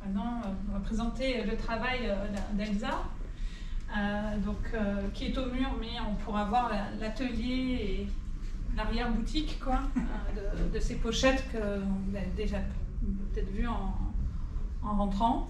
Maintenant, on va présenter le travail d'Elsa, qui est au mur, mais on pourra voir l'atelier et l'arrière-boutique de ces pochettes que vous avez déjà peut-être vues en rentrant.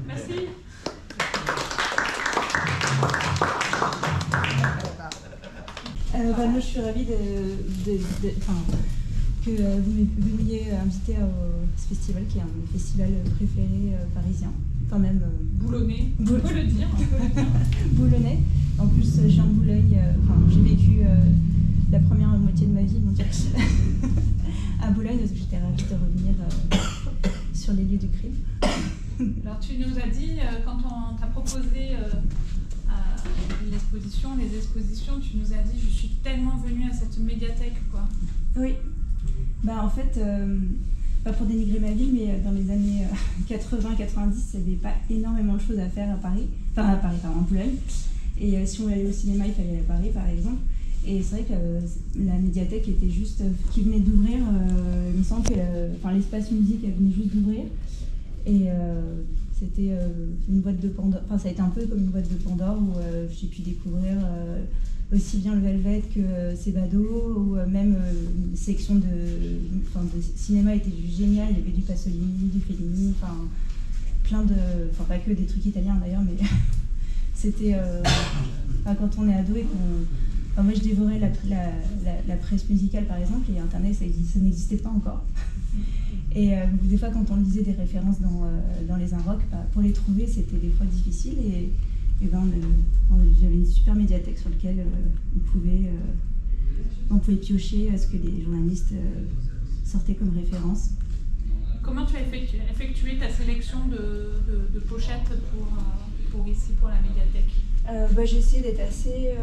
Merci. Moi, je suis ravie que vous m'ayez invité à ce festival, qui est un festival préféré parisien. Quand même. Boulonnais, on peut le dire. Boulonnais. En plus, je viens de Boulogne. J'ai vécu la première moitié de ma vie à Boulogne, parce que j'étais ravie de revenir sur les lieux du crime. Alors, tu nous as dit, quand on t'a proposé les expositions, tu nous as dit, je suis tellement venue à cette médiathèque, quoi. Oui. En fait, pas pour dénigrer ma ville, mais dans les années 80-90, il n'y avait pas énormément de choses à faire à Paris. En Boulogne. Et si on allait au cinéma, il fallait aller à Paris, par exemple. Et c'est vrai que la médiathèque était juste, qui venait d'ouvrir. Il me semble que l'espace musique, elle venait juste d'ouvrir. Et c'était une boîte de Pandore. Ça a été un peu comme une boîte de Pandore où j'ai pu découvrir aussi bien le Velvet que Sebado, ou même une section de cinéma était géniale. Il y avait du Pasolini, du Fellini, plein de. Pas que des trucs italiens d'ailleurs, mais c'était. Quand on est ado et qu'on. Moi, je dévorais la presse musicale, par exemple, et Internet, ça n'existait pas encore. Et des fois, quand on lisait des références dans les Inrocks, pour les trouver, c'était des fois difficile. Et j'avais une super médiathèque sur laquelle on pouvait piocher ce que les journalistes sortaient comme référence. Comment tu as effectué ta sélection de pochettes pour la médiathèque? J'ai essayé d'être assez...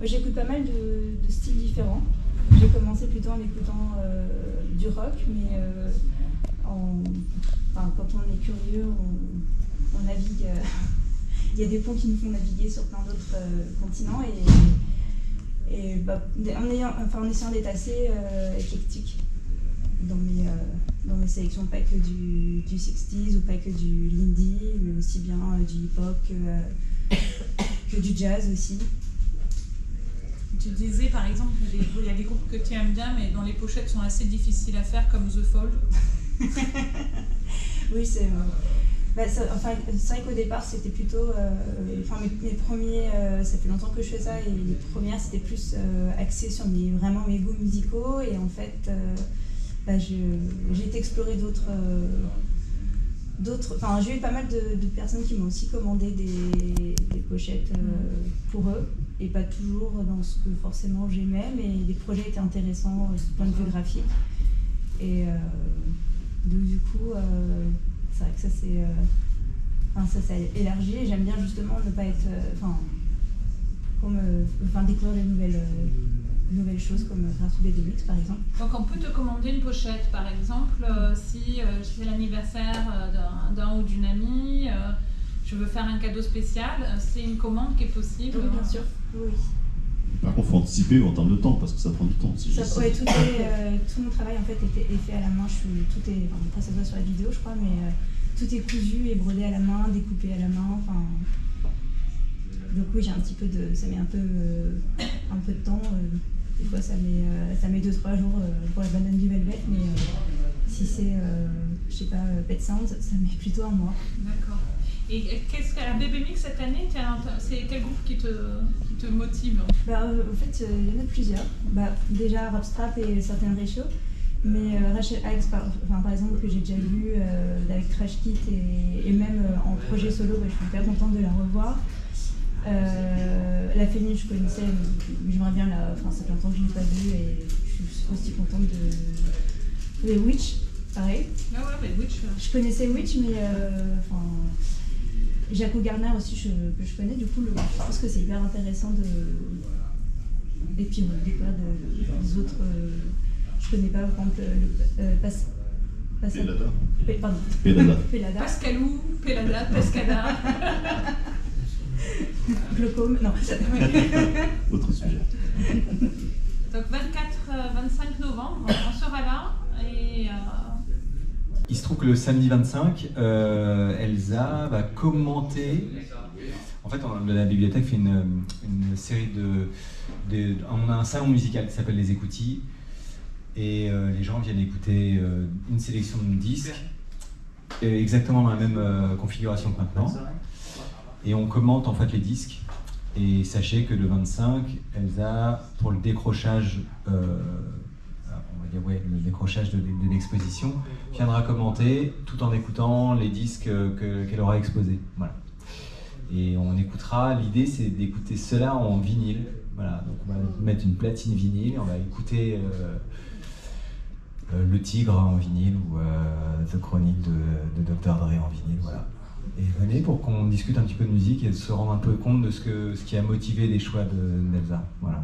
j'écoute pas mal de styles différents. J'ai commencé plutôt en écoutant du rock, mais quand on est curieux, on navigue. Il y a des ponts qui nous font naviguer sur plein d'autres continents, en essayant d'être assez éclectique dans mes sélections, pas que du 60s ou pas que du l'indie, mais aussi bien du hip-hop que du jazz aussi. Tu disais par exemple qu'il y a des groupes que tu aimes bien, mais dont les pochettes sont assez difficiles à faire, comme The Fall. Oui, c'est vrai qu'au départ c'était plutôt. Mes premiers, ça fait longtemps que je fais ça, et les premières c'était plus axé sur vraiment mes goûts musicaux, et en fait j'ai été explorer d'autres. J'ai eu pas mal de personnes qui m'ont aussi commandé des pochettes pour eux, et pas toujours dans ce que forcément j'aimais, mais les projets étaient intéressants du point de vue graphique. Et donc du coup, c'est vrai que ça ça élargit et j'aime bien justement ne pas être, découvrir des nouvelles choses comme grâce au BDMX par exemple. Donc on peut te commander une pochette par exemple si c'est l'anniversaire d'un ou d'une amie, je veux faire un cadeau spécial, c'est une commande qui est possible. Oui, bien sûr, oui. Par contre, il faut anticiper en termes de temps parce que ça prend du temps. Tout mon travail en fait est fait à la main. Après ça se voit sur la vidéo je crois, mais tout est cousu et brodé à la main, découpé à la main. Donc oui, j'ai un petit peu ça met un peu de temps. Des fois ça met 2-3 jours pour la banane du Velvet, mais si c'est Pet Sounds, ça met plutôt un mois. D'accord. Et qu'est-ce qu'à BBMX cette année, c'est quel groupe qui te motive? En fait, il y en a plusieurs. Déjà Rapstrap et Certain Ratio, mais Rachel Hikes par exemple que j'ai déjà vu avec Trash Kit et même en projet solo, je suis hyper contente de la revoir. La Féline je connaissais, mais j'aimerais bien ça fait longtemps que je ne l'ai pas vue et je suis aussi contente de les Witch, pareil. Ah ouais, mais Witch. Je connaissais Witch, mais Jaco Garner aussi que je connais, du coup je pense que c'est hyper intéressant et puis découvrir des autres, je connais pas par exemple Pelada. Pascalou, Pelada, Pescada. Glaucome, non. Autre sujet. Donc 24-25 novembre, on sera là et... Il se trouve que le samedi 25, Elsa va commenter. En fait, la bibliothèque fait une série on a un salon musical qui s'appelle Les Écoutilles. Et les gens viennent écouter une sélection de disques, exactement dans la même configuration que maintenant. Et on commente en fait les disques. Et sachez que le 25, Elsa, pour le décrochage, le décrochage de l'exposition, viendra commenter tout en écoutant les disques qu'elle aura exposés. Voilà. Et on écoutera, l'idée c'est d'écouter cela en vinyle. Voilà. Donc on va mettre une platine vinyle, on va écouter Le Tigre en vinyle ou The Chronic de Dr. Dre en vinyle. Voilà. Et venez pour qu'on discute un petit peu de musique et se rendre un peu compte de ce qui a motivé les choix d'Elsa. Voilà.